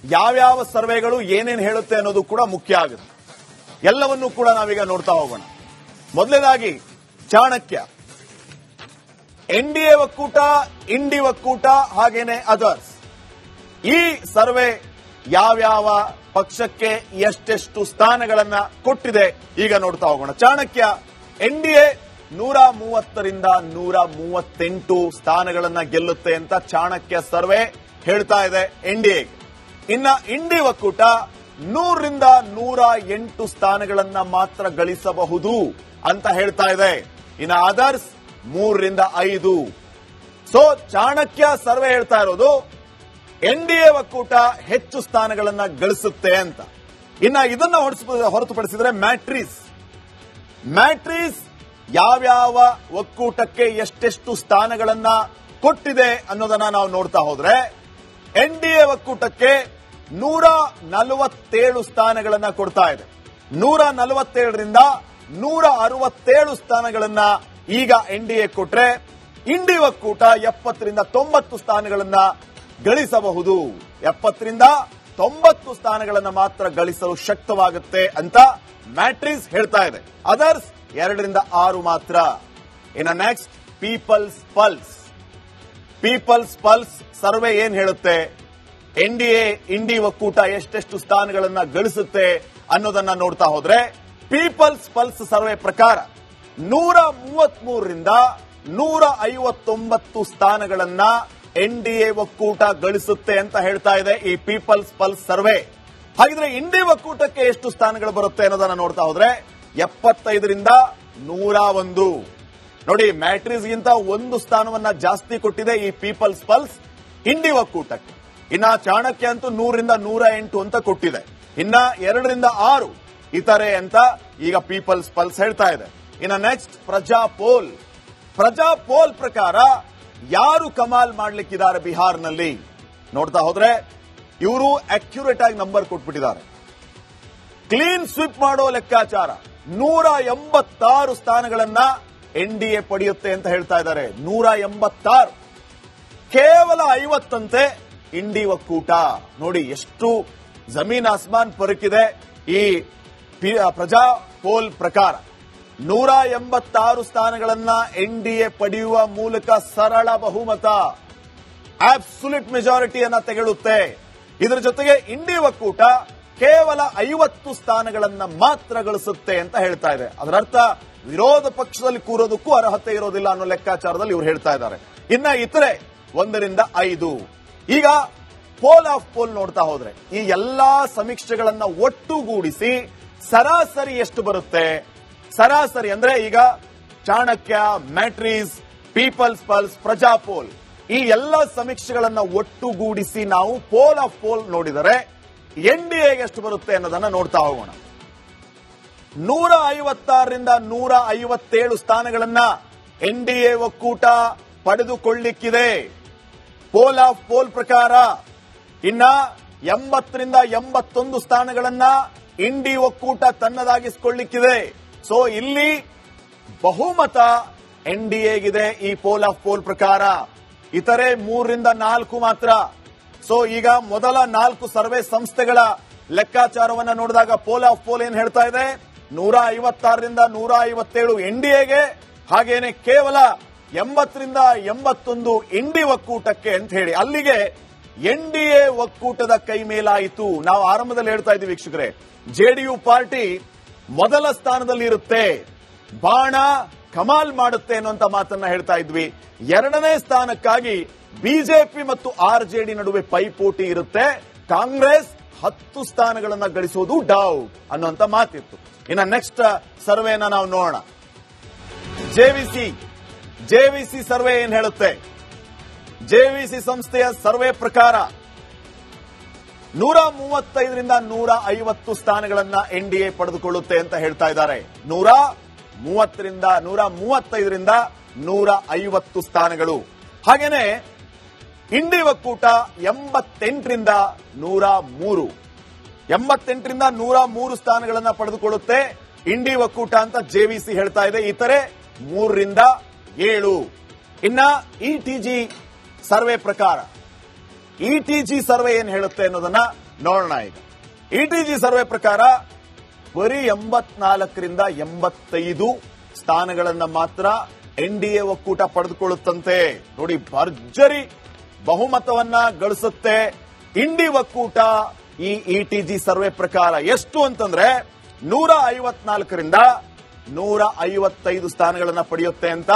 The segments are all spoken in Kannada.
ಯಾವ್ಯಾವ ಸರ್ವೆಗಳು ಏನೇನು ಹೇಳುತ್ತೆ ಅನ್ನೋದು ಕೂಡ ಮುಖ್ಯ ಆಗುತ್ತೆ. ಎಲ್ಲವನ್ನೂ ಕೂಡ ನಾವೀಗ ನೋಡ್ತಾ ಹೋಗೋಣ. ಮೊದಲನೇದಾಗಿ ಚಾಣಕ್ಯ, ಎನ್ಡಿಎ ಒಕ್ಕೂಟ, ಇಂಡಿ ಒಕ್ಕೂಟ, ಹಾಗೇನೆ ಅದರ್ಸ್. ಈ ಸರ್ವೆ ಯಾವ್ಯಾವ ಪಕ್ಷಕ್ಕೆ ಎಷ್ಟೆಷ್ಟು ಸ್ಥಾನಗಳನ್ನ ಕೊಟ್ಟಿದೆ ಈಗ ನೋಡ್ತಾ ಹೋಗೋಣ. ಚಾಣಕ್ಯ, ಎನ್ಡಿಎ 130ರಿಂದ 138 ಸ್ಥಾನಗಳನ್ನ ಗೆಲ್ಲುತ್ತೆ ಅಂತ ಚಾಣಕ್ಯ ಸರ್ವೆ ಹೇಳ್ತಾ ಇದೆ ಎನ್ಡಿಎಗೆ. ಇನ್ನ ಇಂಡಿ ಒಕ್ಕೂಟ 100ರಿಂದ 108 ಸ್ಥಾನಗಳನ್ನ ಮಾತ್ರ ಗಳಿಸಬಹುದು ಅಂತ ಹೇಳ್ತಾ ಇದೆ. ಇನ್ನ ಅದರ್ಸ್ 3ರಿಂದ 5. ಸೊ ಚಾಣಕ್ಯ ಸರ್ವೆ ಹೇಳ್ತಾ ಇರೋದು ಎನ್ಡಿಎ ಒಕ್ಕೂಟ ಹೆಚ್ಚು ಸ್ಥಾನಗಳನ್ನ ಗಳಿಸುತ್ತೆ ಅಂತ. ಇನ್ನ ಇದನ್ನ ಹೊರತುಪಡಿಸಿದ್ರೆ ಮ್ಯಾಟ್ರಿಸ್ ಯಾವ್ಯಾವ ಒಕ್ಕೂಟಕ್ಕೆ ಎಷ್ಟೆಷ್ಟು ಸ್ಥಾನಗಳನ್ನ ಕೊಟ್ಟಿದೆ ಅನ್ನೋದನ್ನ ನಾವು ನೋಡ್ತಾ ಹೋದ್ರೆ, ಎನ್ಡಿಎ ಒಕ್ಕೂಟಕ್ಕೆ 147 ಸ್ಥಾನಗಳನ್ನ ಕೊಡ್ತಾ ಇದೆ. 147ರಿಂದ 167 ಸ್ಥಾನಗಳನ್ನ ಈಗ ಎನ್ಡಿಎ ಕೊಟ್ರೆ, ಇಂಡಿ ಒಕ್ಕೂಟ 70ರಿಂದ 90 ಸ್ಥಾನಗಳನ್ನ ಗಳಿಸಬಹುದು. 70ರಿಂದ 90 ಸ್ಥಾನಗಳನ್ನ ಮಾತ್ರ ಗಳಿಸಲು ಶಕ್ತವಾಗುತ್ತೆ ಅಂತ ಮ್ಯಾಟ್ರಿಸ್ ಹೇಳ್ತಾ ಇದೆ. ಅದರ್ಸ್ 2ರಿಂದ 6 ಮಾತ್ರ. ಇನ್ನು ನೆಕ್ಸ್ಟ್ ಪೀಪಲ್ಸ್ ಪಲ್ಸ್ ಸರ್ವೆ ಏನ್ ಹೇಳುತ್ತೆ, ಎನ್ಡಿಎ ಇಂಡಿ ಒಕ್ಕೂಟ ಎಷ್ಟೆಷ್ಟು ಸ್ಥಾನಗಳನ್ನ ಗಳಿಸುತ್ತೆ ಅನ್ನೋದನ್ನ ನೋಡ್ತಾ ಹೋದ್ರೆ, ಪೀಪಲ್ಸ್ ಪಲ್ಸ್ ಸರ್ವೆ ಪ್ರಕಾರ 133ರಿಂದ 159 ಸ್ಥಾನಗಳನ್ನ ಎನ್ಡಿಎ ಒಕ್ಕೂಟ ಗಳಿಸುತ್ತೆ ಅಂತ ಹೇಳ್ತಾ ಇದೆ ಈ ಪೀಪಲ್ಸ್ ಪಲ್ಸ್ ಸರ್ವೆ. ಹಾಗಿದ್ರೆ ಇಂಡಿ ಒಕ್ಕೂಟಕ್ಕೆ ಎಷ್ಟು ಸ್ಥಾನಗಳು ಬರುತ್ತೆ ಅನ್ನೋದನ್ನ ನೋಡ್ತಾ ಹೋದ್ರೆ 75ರಿಂದ 101. ನೋಡಿ, ಮ್ಯಾಟ್ರಿಸ್ಗಿಂತ 1 ಸ್ಥಾನವನ್ನ ಜಾಸ್ತಿ ಕೊಟ್ಟಿದೆ ಈ ಪೀಪಲ್ಸ್ ಪಲ್ಸ್ ಇಂಡಿ ಒಕ್ಕೂಟಕ್ಕೆ. ಇನ್ನ ಚಾಣಕ್ಯ ಅಂತೂ 100ರಿಂದ 108 ಅಂತ ಕೊಟ್ಟಿದೆ. ಇನ್ನ 2ರಿಂದ 6 ಇತರೆ ಅಂತ ಈಗ ಪೀಪಲ್ಸ್ ಪಲ್ಸ್ ಹೇಳ್ತಾ ಇದೆ. ಇನ್ನ ನೆಕ್ಸ್ಟ್ ಪ್ರಜಾಪೋಲ್ ಪ್ರಕಾರ ಯಾರು ಕಮಾಲ್ ಮಾಡ್ಲಿಕ್ಕಿದ್ದಾರೆ ಬಿಹಾರ್ನಲ್ಲಿ ನೋಡ್ತಾ ಹೋದ್ರೆ, ಇವರು ಅಕ್ಯುರೇಟ್ ಆಗಿ ನಂಬರ್ ಕೊಟ್ಬಿಟ್ಟಿದ್ದಾರೆ. ಕ್ಲೀನ್ ಸ್ವಿಪ್ ಮಾಡೋ ಲೆಕ್ಕಾಚಾರ 186 ಸ್ಥಾನಗಳನ್ನ ಎನ್ಡಿಎ ಪಡೆಯುತ್ತೆ ಅಂತ ಹೇಳ್ತಾ ಇದ್ದಾರೆ. 186, ಕೇವಲ 50 ಅಂತೆ ಇಂಡಿ ಒಕ್ಕೂಟ. ನೋಡಿ ಎಷ್ಟು ಜಮೀನ್ ಆಸ್ಮಾನ್ ಫರಕ್ ಈ ಪ್ರಜಾಪೋಲ್ ಪ್ರಕಾರ. 186 ಸ್ಥಾನಗಳನ್ನ ಎನ್ಡಿಎ ಪಡೆಯುವ ಮೂಲಕ ಸರಳ ಬಹುಮತ, ಆಬ್ಸಲ್ಯೂಟ್ ಮೆಜಾರಿಟಿಯನ್ನ ತೆಗೆಳುತ್ತೆ. ಇದರ ಜೊತೆಗೆ ಇಂಡಿ ಒಕ್ಕೂಟ ಕೇವಲ 50 ಸ್ಥಾನಗಳನ್ನ ಮಾತ್ರ ಗಳಿಸುತ್ತೆ ಅಂತ ಹೇಳ್ತಾ ಇದೆ. ಅದರರ್ಥ ವಿರೋಧ ಪಕ್ಷದಲ್ಲಿ ಕೂರೋದಕ್ಕೂ ಅರ್ಹತೆ ಇರೋದಿಲ್ಲ ಅನ್ನೋ ಲೆಕ್ಕಾಚಾರದಲ್ಲಿ ಇವರು ಹೇಳ್ತಾ ಇದ್ದಾರೆ. ಇನ್ನ ಇತರೆ 1ರಿಂದ 5. ಈಗ ಪೋಲ್ ಆಫ್ ಪೋಲ್ ನೋಡ್ತಾ ಹೋದ್ರೆ, ಈ ಎಲ್ಲಾ ಸಮೀಕ್ಷೆಗಳನ್ನ ಒಟ್ಟುಗೂಡಿಸಿ ಸರಾಸರಿ ಎಷ್ಟು ಬರುತ್ತೆ? ಸರಾಸರಿ ಅಂದ್ರೆ ಈಗ ಚಾಣಕ್ಯ, ಮ್ಯಾಟ್ರಿಸ್, ಪೀಪಲ್ಸ್ ಪಲ್ಸ್, ಪ್ರಜಾಪೋಲ್ ಈ ಎಲ್ಲ ಸಮೀಕ್ಷೆಗಳನ್ನ ಒಟ್ಟುಗೂಡಿಸಿ ನಾವು ಪೋಲ್ ಆಫ್ ಪೋಲ್ ನೋಡಿದರೆ ಎನ್ಡಿಎಗೆ ಎಷ್ಟು ಬರುತ್ತೆ ಅನ್ನೋದನ್ನ ನೋಡ್ತಾ ಹೋಗೋಣ. 156ರಿಂದ 157 ಸ್ಥಾನಗಳನ್ನ ಎನ್ಡಿಎ ಒಕ್ಕೂಟ ಪಡೆದುಕೊಳ್ಳಿಕ್ಕಿದೆ ಪೋಲ್ ಆಫ್ ಪೋಲ್ ಪ್ರಕಾರ. ಇನ್ನ 80ರಿಂದ 81 ಸ್ಥಾನಗಳನ್ನ ಇಂಡಿ ಒಕ್ಕೂಟ ತನ್ನದಾಗಿಸಿಕೊಳ್ಳಿಕ್ಕಿದೆ. ಸೊ ಇಲ್ಲಿ ಬಹುಮತ ಎನ್ಡಿಎಗಿದೆ ಈ ಪೋಲ್ ಆಫ್ ಪೋಲ್ ಪ್ರಕಾರ. ಇತರೆ 3ರಿಂದ 4 ಮಾತ್ರ. ಸೊ ಈಗ ಮೊದಲ 4 ಸರ್ವೆ ಸಂಸ್ಥೆಗಳ ಲೆಕ್ಕಾಚಾರವನ್ನ ನೋಡಿದಾಗ ಪೋಲ್ ಆಫ್ ಪೋಲ್ ಏನ್ ಹೇಳ್ತಾ ಇದೆ, 156ರಿಂದ 157 ಎನ್ಡಿಎಗೆ, ಹಾಗೇನೆ ಕೇವಲ 80ರಿಂದ 81 ಇಂಡಿ ಒಕ್ಕೂಟಕ್ಕೆ ಅಂತ ಹೇಳಿ. ಅಲ್ಲಿಗೆ ಎನ್ಡಿಎ ಒಕ್ಕೂಟದ ಕೈ ಮೇಲಾಯಿತು. ನಾವು ಆರಂಭದಲ್ಲಿ ಹೇಳ್ತಾ ಇದ್ವಿ ವೀಕ್ಷಕರೇ, ಜೆಡಿಯು ಪಾರ್ಟಿ ಮೊದಲ ಸ್ಥಾನದಲ್ಲಿ ಇರುತ್ತೆ, ಬಾಣ ಕಮಾಲ್ ಮಾಡುತ್ತೆ ಅನ್ನುವಂತ ಮಾತನ್ನ ಹೇಳ್ತಾ ಇದ್ವಿ. 2ನೇ ಸ್ಥಾನಕ್ಕಾಗಿ ಬಿಜೆಪಿ ಮತ್ತು ಆರ್ಜೆಡಿ ನಡುವೆ ಪೈಪೋಟಿ ಇರುತ್ತೆ. ಕಾಂಗ್ರೆಸ್ 10 ಸ್ಥಾನಗಳನ್ನ ಗಳಿಸೋದು ಡೌಟ್ ಅನ್ನುವಂತ ಮಾತಿತ್ತು. ಇನ್ನು ನೆಕ್ಸ್ಟ್ ಸರ್ವೆನ ನಾವು ನೋಡೋಣ. ಜೆವಿಸಿ ಸರ್ವೆ ಏನ್ ಹೇಳುತ್ತೆ? ಜೆವಿಸಿ ಸಂಸ್ಥೆಯ ಸರ್ವೆ ಪ್ರಕಾರ 135ರಿಂದ 150 ಸ್ಥಾನಗಳನ್ನ ಎನ್ಡಿಎ ಪಡೆದುಕೊಳ್ಳುತ್ತೆ ಅಂತ ಹೇಳ್ತಾ ಇದ್ದಾರೆ. 135ರಿಂದ 150 ಸ್ಥಾನಗಳು. ಹಾಗೇನೆ ಇಂಡಿ ಒಕ್ಕೂಟ 88ರಿಂದ 103 ಸ್ಥಾನಗಳನ್ನ ಪಡೆದುಕೊಳ್ಳುತ್ತೆ ಇಂಡಿ ಒಕ್ಕೂಟ ಅಂತ ಜೆವಿಸಿ ಹೇಳ್ತಾ ಇದೆ. ಇತರೆ 3ರಿಂದ 7. ಇನ್ನ ಇಟಿಜಿ ಸರ್ವೆ ಪ್ರಕಾರ, ಇಟಿಜಿ ಸರ್ವೆ ಏನ್ ಹೇಳುತ್ತೆ ಅನ್ನೋದನ್ನ ನೋಡೋಣ ಈಗ. ಇಟಿಜಿ ಸರ್ವೆ ಪ್ರಕಾರ ಬರೀ 84ರಿಂದ 85 ಸ್ಥಾನಗಳನ್ನ ಮಾತ್ರ ಎನ್ಡಿಎ ಒಕ್ಕೂಟ ಪಡೆದುಕೊಳ್ಳುತ್ತಂತೆ. ನೋಡಿ, ಭರ್ಜರಿ ಬಹುಮತವನ್ನ ಗಳಿಸುತ್ತೆ ಇಂಡಿ ಒಕ್ಕೂಟ ಈ ಇಟಿಜಿ ಸರ್ವೆ ಪ್ರಕಾರ. ಎಷ್ಟು ಅಂತಂದ್ರೆ 154ರಿಂದ 155 ಸ್ಥಾನಗಳನ್ನ ಪಡೆಯುತ್ತೆ ಅಂತ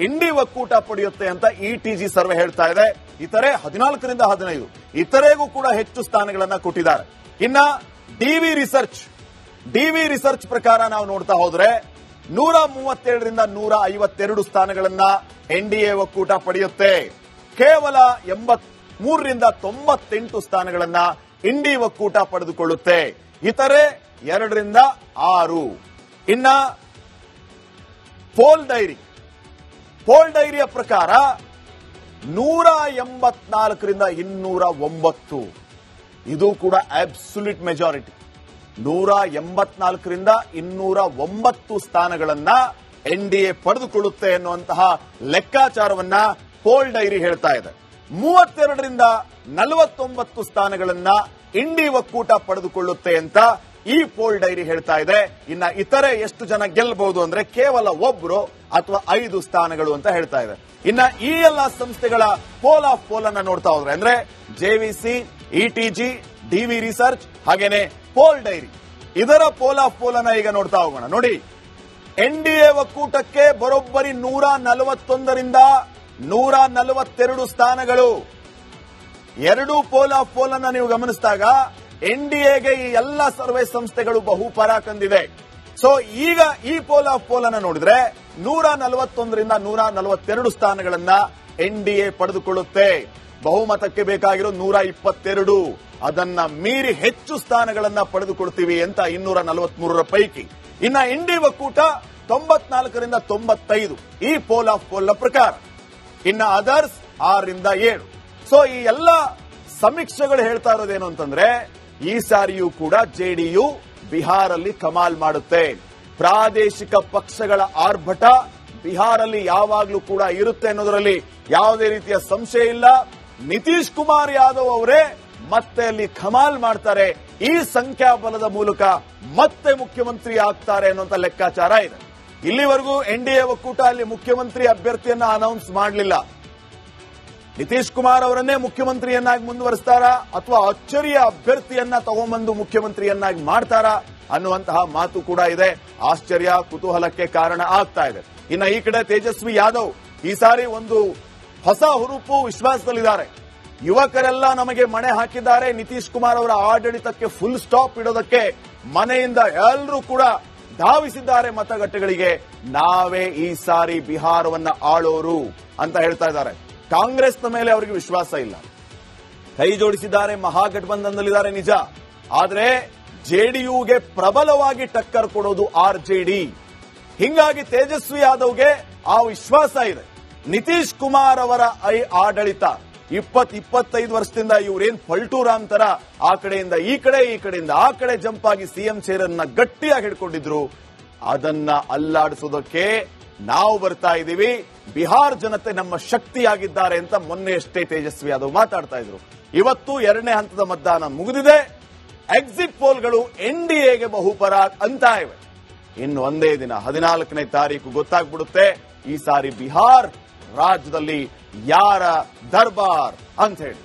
ಇಂಡಿ ಒಕ್ಕೂಟ ಪಡೆಯುತ್ತೆ ಅಂತ ಇಟಿಜಿ ಸರ್ವೆ ಹೇಳ್ತಾ ಇದೆ. ಇತರೆ 14ರಿಂದ 15 ಇತರೆಗೂ ಕೂಡ ಹೆಚ್ಚು ಸ್ಥಾನಗಳನ್ನ ಕೊಟ್ಟಿದ್ದಾರೆ. ಇನ್ನ ಡಿವಿ ರಿಸರ್ಚ್ ಪ್ರಕಾರ ನಾವು ನೋಡ್ತಾ ಹೋದ್ರೆ 137ರಿಂದ 152 ಸ್ಥಾನಗಳನ್ನ ಎನ್ಡಿಎ ಒಕ್ಕೂಟ ಪಡೆಯುತ್ತೆ. ಕೇವಲ 83ರಿಂದ 98 ಸ್ಥಾನಗಳನ್ನ ಇಂಡಿ ಒಕ್ಕೂಟ ಪಡೆದುಕೊಳ್ಳುತ್ತೆ. ಇತರೆ 2ರಿಂದ 6. ಇನ್ನ ಪೋಲ್ ಡೈರಿಯ ಪ್ರಕಾರ 184ರಿಂದ 209. ಇದು ಕೂಡ ಅಬ್ಸಲ್ಯೂಟ್ ಮೆಜಾರಿಟಿ. 184ರಿಂದ 209 ಸ್ಥಾನಗಳನ್ನ ಎನ್ಡಿಎ ಪಡೆದುಕೊಳ್ಳುತ್ತೆ ಎನ್ನುವಂತಹ ಲೆಕ್ಕಾಚಾರವನ್ನ ಪೋಲ್ ಡೈರಿ ಹೇಳ್ತಾ ಇದೆ. 32ರಿಂದ 49 ಸ್ಥಾನಗಳನ್ನ ಇಂಡಿ ಒಕ್ಕೂಟ ಪಡೆದುಕೊಳ್ಳುತ್ತೆ ಅಂತ ಈ ಪೋಲ್ ಡೈರಿ ಹೇಳ್ತಾ ಇದೆ. ಇನ್ನ ಇತರೆ ಎಷ್ಟು ಜನ ಗೆಲ್ಲಬಹುದು ಅಂದ್ರೆ ಕೇವಲ 1 ಅಥವಾ 5 ಸ್ಥಾನಗಳು ಅಂತ ಹೇಳ್ತಾ ಇದೆ. ಇನ್ನ ಈ ಎಲ್ಲಾ ಸಂಸ್ಥೆಗಳ ಪೋಲ್ ಆಫ್ ಪೋಲ್ ಅನ್ನ ನೋಡ್ತಾ ಹೋದ್ರೆ ಅಂದ್ರೆ ಜೆವಿಸಿ, ಇಟಿಜಿ, ಡಿವಿ ರಿಸರ್ಚ್ ಹಾಗೇನೆ ಪೋಲ್ ಡೈರಿ, ಇದರ ಪೋಲ್ ಆಫ್ ಪೋಲ್ ಅನ್ನ ಈಗ ನೋಡ್ತಾ ಹೋಗೋಣ. ನೋಡಿ, ಎನ್ಡಿಎ ಒಕ್ಕೂಟಕ್ಕೆ ಬರೋಬ್ಬರಿ 141ರಿಂದ 142 ಸ್ಥಾನಗಳು. 2 ಪೋಲ್ ಆಫ್ ಪೋಲ್ ಅನ್ನ ನೀವು ಗಮನಿಸಿದಾಗ ಎನ್ಡಿಎಗೆ ಈ ಎಲ್ಲ ಸರ್ವೆ ಸಂಸ್ಥೆಗಳು ಬಹುಪರ ಕಂದಿದೆ. ಸೊ ಈಗ ಈ ಪೋಲ್ ಆಫ್ ಪೋಲ್ ಅನ್ನ ನೋಡಿದ್ರೆ 141ರಿಂದ 142 ಸ್ಥಾನಗಳನ್ನ ಎನ್ಡಿಎ ಪಡೆದುಕೊಳ್ಳುತ್ತೆ. ಬಹುಮತಕ್ಕೆ ಬೇಕಾಗಿರೋ 122. ಅದನ್ನ ಮೀರಿ ಹೆಚ್ಚು ಸ್ಥಾನಗಳನ್ನ ಪಡೆದುಕೊಳ್ತೀವಿ ಅಂತ 243 ಪೈಕಿ. ಇನ್ನ ಇಂಡಿ ಒಕ್ಕೂಟ 94ರಿಂದ 95 ಈ ಪೋಲ್ ಆಫ್ ಪೋಲ್ ನ ಪ್ರಕಾರ. ಇನ್ನ ಅದರ್ಸ್ 6ರಿಂದ 7. ಸೊ ಈ ಎಲ್ಲ ಸಮೀಕ್ಷೆಗಳು ಹೇಳ್ತಾ ಇರೋದೇನು ಅಂತಂದ್ರೆ ಈ ಸಾರಿಯೂ ಕೂಡ ಜೆಡಿಯು ಬಿಹಾರಲ್ಲಿ ಕಮಾಲ್ ಮಾಡುತ್ತೆ. ಪ್ರಾದೇಶಿಕ ಪಕ್ಷಗಳ ಆರ್ಭಟ ಬಿಹಾರಲ್ಲಿ ಯಾವಾಗ್ಲೂ ಕೂಡ ಇರುತ್ತೆ ಅನ್ನೋದರಲ್ಲಿ ಯಾವುದೇ ರೀತಿಯ ಸಂಶಯ ಇಲ್ಲ. ನಿತೀಶ್ ಕುಮಾರ್ ಯಾದವ್ ಅವರೇ ಮತ್ತೆ ಅಲ್ಲಿ ಕಮಾಲ್ ಮಾಡ್ತಾರೆ. ಈ ಸಂಖ್ಯಾಬಲದ ಮೂಲಕ ಮತ್ತೆ ಮುಖ್ಯಮಂತ್ರಿ ಆಗ್ತಾರೆ ಅನ್ನುವಂತ ಲೆಕ್ಕಾಚಾರ ಇದೆ. ಇಲ್ಲಿವರೆಗೂ ಎನ್ಡಿಎ ಒಕ್ಕೂಟ ಅಲ್ಲಿ ಮುಖ್ಯಮಂತ್ರಿ ಅಭ್ಯರ್ಥಿಯನ್ನ ಅನೌನ್ಸ್ ಮಾಡಲಿಲ್ಲ. ನಿತೀಶ್ ಕುಮಾರ್ ಅವರನ್ನೇ ಮುಖ್ಯಮಂತ್ರಿಯನ್ನಾಗಿ ಮುಂದುವರಿಸ್ತಾರಾ ಅಥವಾ ಅಚ್ಚರಿಯ ಅಭ್ಯರ್ಥಿಯನ್ನ ತಗೊಂಡ್ಬಂದು ಮುಖ್ಯಮಂತ್ರಿಯನ್ನಾಗಿ ಮಾಡ್ತಾರಾ ಅನ್ನುವಂತಹ ಮಾತು ಕೂಡ ಇದೆ. ಆಶ್ಚರ್ಯ, ಕುತೂಹಲಕ್ಕೆ ಕಾರಣ ಆಗ್ತಾ ಇದೆ. ಇನ್ನು ಈ ಕಡೆ ತೇಜಸ್ವಿ ಯಾದವ್ ಈ ಸಾರಿ ಒಂದು ಹೊಸ ಹುರುಪು ವಿಶ್ವಾಸದಲ್ಲಿದ್ದಾರೆ. ಯುವಕರೆಲ್ಲ ನಮಗೆ ಮಣೆ ಹಾಕಿದ್ದಾರೆ, ನಿತೀಶ್ ಕುಮಾರ್ ಅವರ ಆಡಳಿತಕ್ಕೆ ಫುಲ್ ಸ್ಟಾಪ್ ಇಡೋದಕ್ಕೆ ಮನೆಯಿಂದ ಎಲ್ಲರೂ ಕೂಡ ಧಾವಿಸಿದ್ದಾರೆ ಮತಗಟ್ಟೆಗಳಿಗೆ. ನಾವೇ ಈ ಸಾರಿ ಬಿಹಾರವನ್ನ ಆಳೋರು ಅಂತ ಹೇಳ್ತಾ ಇದ್ದಾರೆ. ಕಾಂಗ್ರೆಸ್ನ ಮೇಲೆ ಅವರಿಗೆ ವಿಶ್ವಾಸ ಇಲ್ಲ. ಕೈ ಜೋಡಿಸಿದ್ದಾರೆ, ಮಹಾಗಠಬಂಧನದಲ್ಲಿದ್ದಾರೆ ನಿಜ. ಆದ್ರೆ ಜೆಡಿಯುಗೆ ಪ್ರಬಲವಾಗಿ ಟಕ್ಕರ್ ಕೊಡೋದು ಆರ್ಜೆಡಿ. ಹಿಂಗಾಗಿ ತೇಜಸ್ವಿ ಯಾದವ್ಗೆ ಆ ವಿಶ್ವಾಸ ಇದೆ. ನಿತೀಶ್ ಕುಮಾರ್ ಅವರ ಆಡಳಿತ 20-25 ವರ್ಷದಿಂದ ಇವರೇನ್ ಪಲ್ಟೂರಾಮ್ ತರ ಆ ಕಡೆಯಿಂದ ಈ ಕಡೆ, ಈ ಕಡೆಯಿಂದ ಆ ಕಡೆ ಜಂಪ್ ಆಗಿ ಸಿಎಂ ಚೇರ್ ಅನ್ನ ಗಟ್ಟಿಯಾಗಿ ಹಿಡ್ಕೊಂಡಿದ್ರು. ಅದನ್ನ ಅಲ್ಲಾಡಿಸೋದಕ್ಕೆ ನಾವು ಬರ್ತಾ ಇದ್ದೀವಿ. ಬಿಹಾರ್ ಜನತೆ ನಮ್ಮ ಶಕ್ತಿಯಾಗಿದ್ದಾರೆ ಅಂತ ಮೊನ್ನೆಯಷ್ಟೇ ತೇಜಸ್ವಿ ಯಾದವ್ ಮಾತಾಡ್ತಾ ಇದ್ರು. ಇವತ್ತು 2ನೇ ಹಂತದ ಮತದಾನ ಮುಗಿದಿದೆ. ಎಕ್ಸಿಟ್ ಪೋಲ್ಗಳು ಎನ್ಡಿಎಗೆ ಬಹುಪರ ಅಂತ ಇವೆ. ಇನ್ನು ಒಂದೇ ದಿನ 14ನೇ ತಾರೀಕು ಗೊತ್ತಾಗ್ಬಿಡುತ್ತೆ ಈ ಸಾರಿ ಬಿಹಾರ್ ರಾಜ್ಯದಲ್ಲಿ ಯಾರ ದರ್ಬಾರ್ ಅಂತ ಹೇಳಿ.